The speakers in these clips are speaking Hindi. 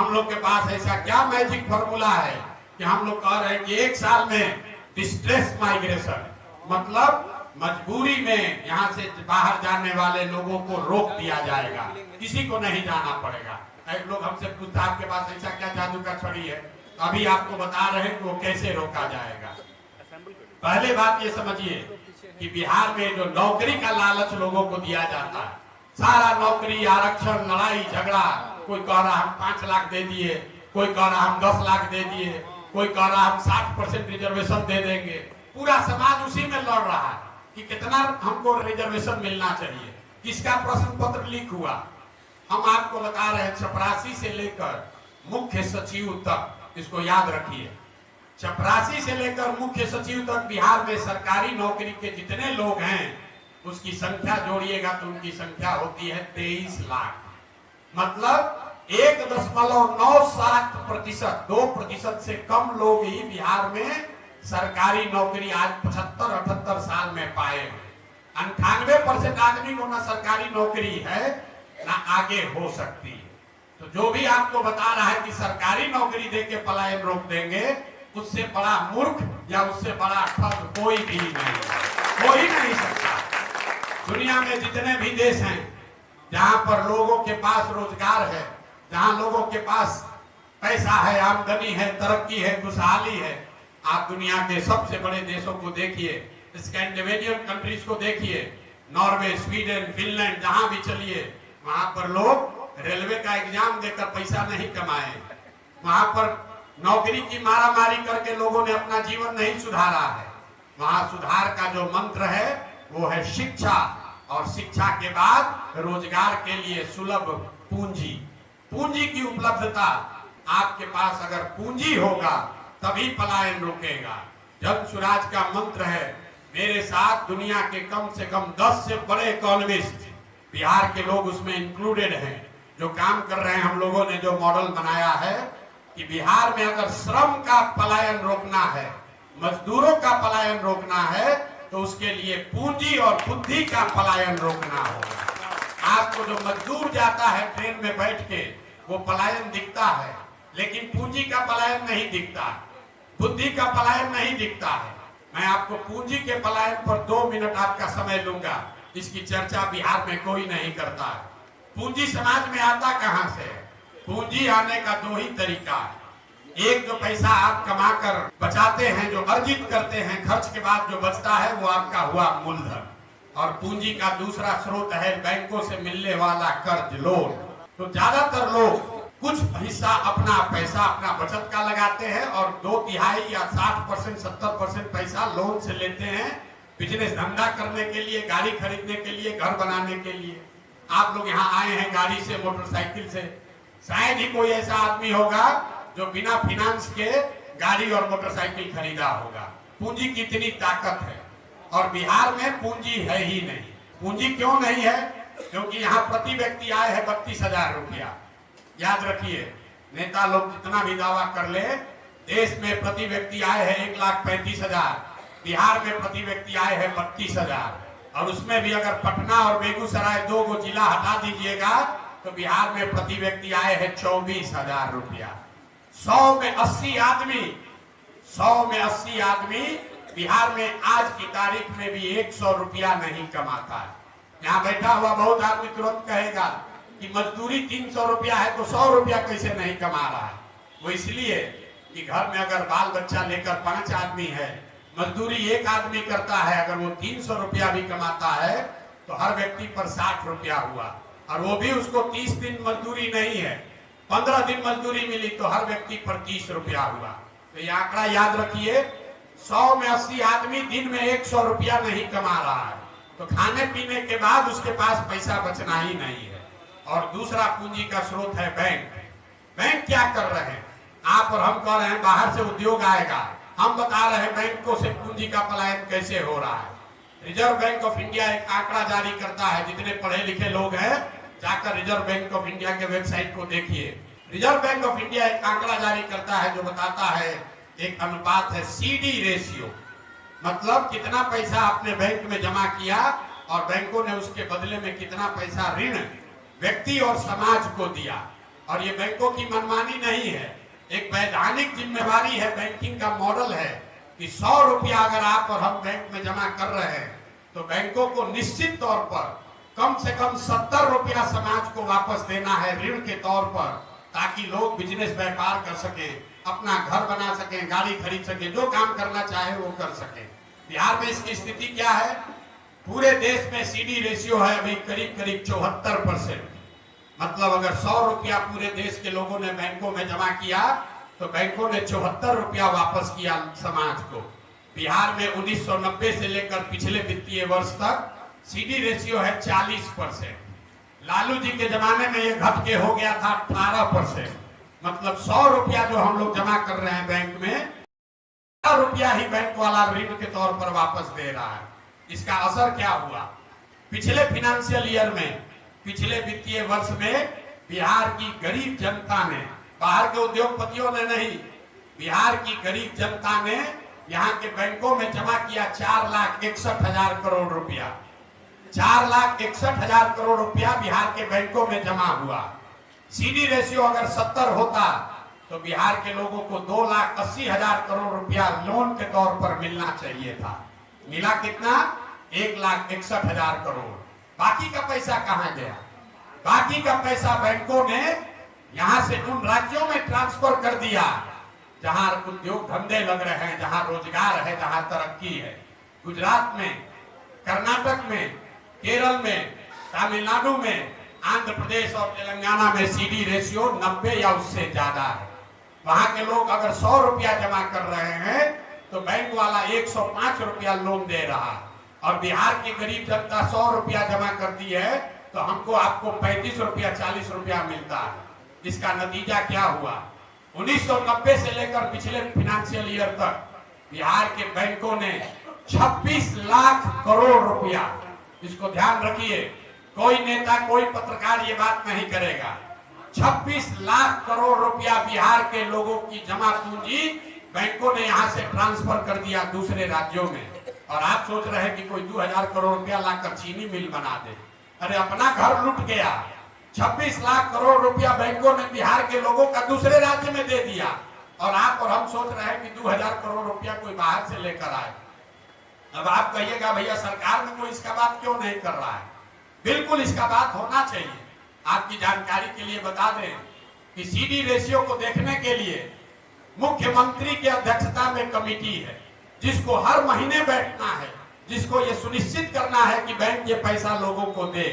हम लोग के पास ऐसा क्या मैजिक फॉर्मूला है कि हम लोग कह रहे हैं कि 1 साल में डिस्ट्रेस माइग्रेशन, मतलब मजबूरी में यहाँ से बाहर जाने वाले लोगों को रोक दिया जाएगा, किसी को नहीं जाना पड़ेगा। एक लोग हमसे पूछता आपके पास ऐसा क्या जादू का छड़ी है, अभी आपको बता रहे हैं कि वो कैसे रोका जाएगा। पहले बात ये समझिए कि बिहार में जो नौकरी का लालच लोगों को दिया जाता है, सारा नौकरी, आरक्षण, लड़ाई झगड़ा, कोई कह रहा हम 5 लाख दे दिए, कोई कह रहा हम 10 लाख दे दिए, कोई कह रहा हम 60% रिजर्वेशन दे देंगे। पूरा समाज उसी में लड़ रहा है कि कितना हमको रिजर्वेशन मिलना चाहिए। किसका प्रश्न पत्र लीक हुआ, हम आपको बता रहे हैं। चपरासी से लेकर मुख्य सचिव तक, इसको याद रखिए, चपरासी से लेकर मुख्य सचिव तक बिहार में सरकारी नौकरी के जितने लोग हैं उसकी संख्या जोड़िएगा तो उनकी संख्या होती है 23 लाख। मतलब 1.97%, 2% से कम लोग ही बिहार में सरकारी नौकरी आज 75-78 साल में पाए हैं। 98% आदमी को ना सरकारी नौकरी है ना आगे हो सकती है। तो जो भी आपको बता रहा है कि सरकारी नौकरी देके पलायन रोक देंगे, उससे बड़ा मूर्ख या उससे बड़ा ठग कोई भी नहीं, कोई नहीं सकता। दुनिया में जितने भी देश हैं जहां पर लोगों के पास रोजगार है, जहां लोगों के पास पैसा है, आमदनी है, तरक्की है, खुशहाली है, आप दुनिया के सबसे बड़े देशों को देखिए, स्कैंडिनेवियन कंट्रीज को देखिए, नॉर्वे, स्वीडन, फिनलैंड, जहां भी चलिए वहां पर लोग रेलवे का एग्जाम देकर पैसा नहीं कमाए, वहां पर नौकरी की मारामारी करके लोगों ने अपना जीवन नहीं सुधारा है। वहां सुधार का जो मंत्र है वो है शिक्षा, और शिक्षा के बाद रोजगार के लिए सुलभ पूंजी, पूंजी की उपलब्धता। आपके पास अगर पूंजी होगा तभी पलायन रुकेगा। जन सुराज का मंत्र है, मेरे साथ दुनिया के कम से कम 10 से बड़े इकोनॉमिस्ट, बिहार के लोग उसमें इंक्लूडेड हैं, जो काम कर रहे हैं। हम लोगों ने जो मॉडल बनाया है कि बिहार में अगर श्रम का पलायन रोकना है, मजदूरों का पलायन रोकना है, तो उसके लिए पूंजी और बुद्धि का पलायन रोकना होगा। आपको जो मजदूर जाता है ट्रेन में बैठ के, वो पलायन दिखता है, लेकिन पूंजी का पलायन नहीं दिखता, बुद्धि का पलायन नहीं दिखता है। मैं आपको पूंजी के पलायन पर 2 मिनट आपका समय लूंगा। इसकी चर्चा बिहार में कोई नहीं करता है। पूंजी समाज में आता कहां से? पूंजी आने का 2 ही तरीका है। एक, जो पैसा आप कमाकर बचाते हैं, जो अर्जित करते हैं, खर्च के बाद जो बचता है वो आपका हुआ मूलधन। और पूंजी का दूसरा स्रोत है बैंकों से मिलने वाला कर्ज, लोन। तो ज्यादातर लोग कुछ हिस्सा अपना पैसा, अपना बचत का लगाते हैं और 2/3 या 60%, 70% पैसा लोन से लेते हैं, बिजनेस धंधा करने के लिए, गाड़ी खरीदने के लिए, घर बनाने के लिए। आप लोग यहाँ आए हैं गाड़ी से, मोटरसाइकिल से, शायद ही कोई ऐसा आदमी होगा जो बिना फाइनेंस के गाड़ी और मोटरसाइकिल खरीदा होगा। पूंजी की इतनी ताकत है, और बिहार में पूंजी है ही नहीं। पूंजी क्यों नहीं है? क्योंकि यहाँ प्रति व्यक्ति आय है 32,000 रुपया। याद रखिए, नेता लोग जितना भी दावा कर ले, देश में प्रति व्यक्ति आय है 1,35,000, बिहार में प्रति व्यक्ति आय है 32,000। और उसमें भी अगर पटना और बेगूसराय 2 को जिला हटा दीजिएगा तो बिहार में प्रति व्यक्ति आय है 24,000 रुपया। 100 में 80 आदमी बिहार में आज की तारीख में भी 100 रुपया नहीं कमाता है। यहाँ बैठा हुआ बहुत आदमी तुरंत कहेगा कि मजदूरी 300 रुपया है तो 100 रुपया कैसे नहीं कमा रहा है? वो इसलिए कि घर में अगर बाल बच्चा लेकर 5 आदमी है, मजदूरी 1 आदमी करता है, अगर वो 300 रुपया भी कमाता है तो हर व्यक्ति पर 60 रुपया हुआ, और वो भी उसको 30 दिन मजदूरी नहीं है, 15 दिन मजदूरी मिली तो हर व्यक्ति पर 30 रुपया हुआ। तो ये आंकड़ा याद रखिए, 100 में 80 आदमी दिन में 100 रुपया नहीं कमा रहा है, तो खाने पीने के बाद उसके पास पैसा बचना ही नहीं है। और दूसरा पूंजी का स्रोत है बैंक। बैंक क्या कर रहे हैं? आप और हम कह रहे हैं बाहर से उद्योग आएगा, हम बता रहे हैं बैंकों से पूंजी का पलायन कैसे हो रहा है। रिजर्व बैंक ऑफ इंडिया एक आंकड़ा जारी करता है, जितने पढ़े लिखे लोग हैं जाकर रिजर्व बैंक ऑफ इंडिया के वेबसाइट को देखिए। रिजर्व बैंक ऑफ इंडिया एक आंकड़ा जारी करता है जो बताता है, एक अनुपात है CD रेशियो, मतलब कितना पैसा आपने बैंक में जमा किया और बैंकों ने उसके बदले में कितना पैसा ऋण व्यक्ति और समाज को दिया। और ये बैंकों की मनमानी नहीं है, एक वैधानिक जिम्मेवारी है, बैंकिंग का मॉडल है कि 100 रुपया अगर आप और हम बैंक में जमा कर रहे हैं तो बैंकों को निश्चित तौर पर कम से कम 70 रुपया समाज को वापस देना है ऋण के तौर पर, ताकि लोग बिजनेस व्यापार कर सके, अपना घर बना सके, गाड़ी खरीद सके, जो काम करना चाहे वो कर सके। बिहार में इसकी स्थिति क्या है? पूरे देश में सीडी रेशियो है अभी करीब करीब 74%। मतलब अगर 100 रुपया पूरे देश के लोगों ने बैंकों में जमा किया तो बैंकों ने 74 रुपया वापस किया समाज को। बिहार में 1990 से लेकर पिछले वित्तीय वर्ष तक सीडी रेशियो है 40%। लालू जी के जमाने में ये घट के हो गया था 18%। मतलब 100 रुपया जो हम लोग जमा कर रहे हैं बैंक में, 100 रुपया ही बैंक वाला ऋण के तौर पर वापस दे रहा है। इसका असर क्या हुआ? पिछले फाइनेंशियल ईयर में, पिछले वित्तीय वर्ष में बिहार की गरीब जनता ने, बाहर के उद्योगपतियों ने नहीं, बिहार की गरीब जनता ने यहाँ के बैंकों में जमा किया 4,61,000 करोड़ रुपया। 4,61,000 करोड़ रुपया बिहार के बैंकों में जमा हुआ। सीडी रेशियो अगर 70 होता तो बिहार के लोगों को 2,80,000 करोड़ रुपया लोन के तौर पर मिलना चाहिए था। मिला कितना? 1,61,000 करोड़। बाकी का पैसा कहां गया? बाकी का पैसा बैंकों ने यहां से उन राज्यों में ट्रांसफर कर दिया जहां उद्योग धंधे लग रहे हैं, जहां रोजगार है, जहां तरक्की है। गुजरात में, कर्नाटक में, केरल में, तमिलनाडु में, आंध्र प्रदेश और तेलंगाना में सीडी रेशियो 90 या उससे ज्यादा है। वहां के लोग अगर 100 रुपया जमा कर रहे हैं तो बैंक वाला 105 रुपया लोन दे रहा है, और बिहार की गरीब जनता 100 रुपया जमा करती है तो हमको आपको 35 रुपया 40 रुपया मिलता है। इसका नतीजा क्या हुआ? 1990 से लेकर पिछले फाइनेंशियल ईयर तक बिहार के बैंकों ने 26 लाख करोड़ रुपया, इसको ध्यान रखिए, कोई नेता कोई पत्रकार ये बात नहीं करेगा, 26 लाख करोड़ रुपया बिहार के लोगों की जमा पूंजी बैंकों ने यहां से ट्रांसफर कर दिया दूसरे राज्यों में। और आप सोच रहे हैं कि कोई 2,000 करोड़ रुपया लाकर चीनी मिल बना दे। अरे अपना घर लूट गया। 26 लाख करोड़ रुपया बैंकों ने बिहार के लोगों का दूसरे राज्य में दे दिया, और आप और हम सोच रहे हैं कि 2,000 करोड़ रुपया कोई बाहर से लेकर आए। अब आप कहिएगा भैया सरकार में कोई इसका बात क्यों नहीं कर रहा है? बिल्कुल इसका बात होना चाहिए। आपकी जानकारी के लिए बता दें कि सीडी रेशियो को देखने के लिए मुख्यमंत्री की अध्यक्षता में कमेटी है, जिसको हर महीने बैठना है, जिसको ये सुनिश्चित करना है कि बैंक ये पैसा लोगों को दे।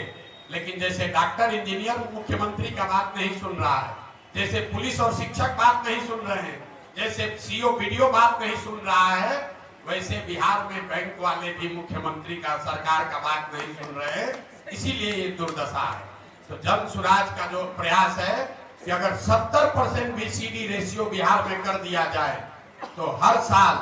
लेकिन जैसे डॉक्टर इंजीनियर मुख्यमंत्री का बात नहीं सुन रहा है, जैसे पुलिस और शिक्षक बात नहीं सुन रहे हैं, जैसे सीओ वीडियो बात नहीं सुन रहा है, वैसे बिहार में बैंक वाले भी मुख्यमंत्री का, सरकार का बात नहीं सुन रहे हैं। इसीलिए ये दुर्दशा है। तो जन सुराज का जो प्रयास है कि अगर 70% भी सीडी रेशियो बिहार में कर दिया जाए तो हर साल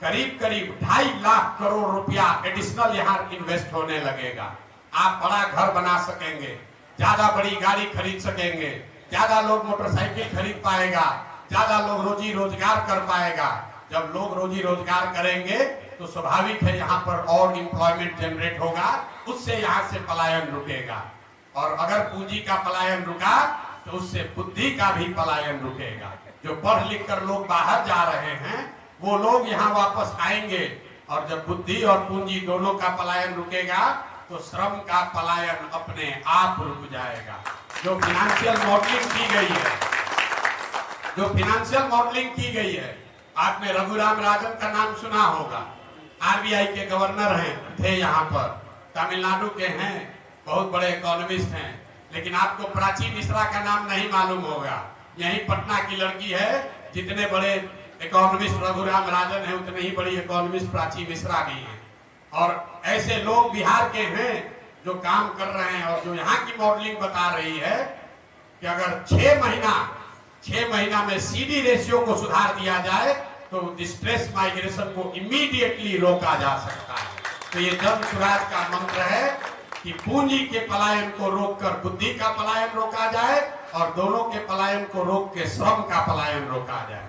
करीब करीब 2.5 लाख करोड़ रुपया एडिशनल यहाँ इन्वेस्ट होने लगेगा। आप बड़ा घर बना सकेंगे, ज्यादा बड़ी गाड़ी खरीद सकेंगे, ज्यादा लोग मोटरसाइकिल खरीद पाएगा, ज्यादा लोग रोजी रोजगार कर पाएगा। जब लोग रोजी रोजगार करेंगे तो स्वाभाविक है यहाँ पर और एम्प्लॉयमेंट जनरेट होगा, उससे यहाँ से पलायन रुकेगा। और अगर पूंजी का पलायन रुका तो उससे बुद्धि का भी पलायन रुकेगा। जो पढ़ लिख कर लोग बाहर जा रहे हैं वो लोग यहाँ वापस आएंगे, और जब बुद्धि और पूंजी दोनों का पलायन रुकेगा तो श्रम का पलायन अपने आप रुक जाएगा। जो फाइनेंशियल मॉडलिंग की गई है, जो फाइनेंशियल मॉडलिंग की गई है, आपने रघुराम राजन का नाम सुना होगा, आरबीआई के गवर्नर हैं, थे यहाँ पर, तमिलनाडु के हैं, बहुत बड़े इकोनॉमिस्ट हैं। लेकिन आपको प्राची मिश्रा का नाम नहीं मालूम होगा। यही पटना की लड़की है। जितने बड़े इकोनॉमिस्ट रघुराम राजन है उतने ही बड़ी इकोनॉमिस्ट प्राची मिश्रा भी हैं। और ऐसे लोग बिहार के हैं जो काम कर रहे हैं, और जो यहाँ की मॉडलिंग बता रही है कि अगर 6 महीना में सीडी रेशियो को सुधार दिया जाए तो डिस्ट्रेस माइग्रेशन को इमीडिएटली रोका जा सकता है। तो ये जन सुराज का मंत्र है कि पूंजी के पलायन को रोककर बुद्धि का पलायन रोका जाए, और दोनों के पलायन को रोक के श्रम का पलायन रोका जाए।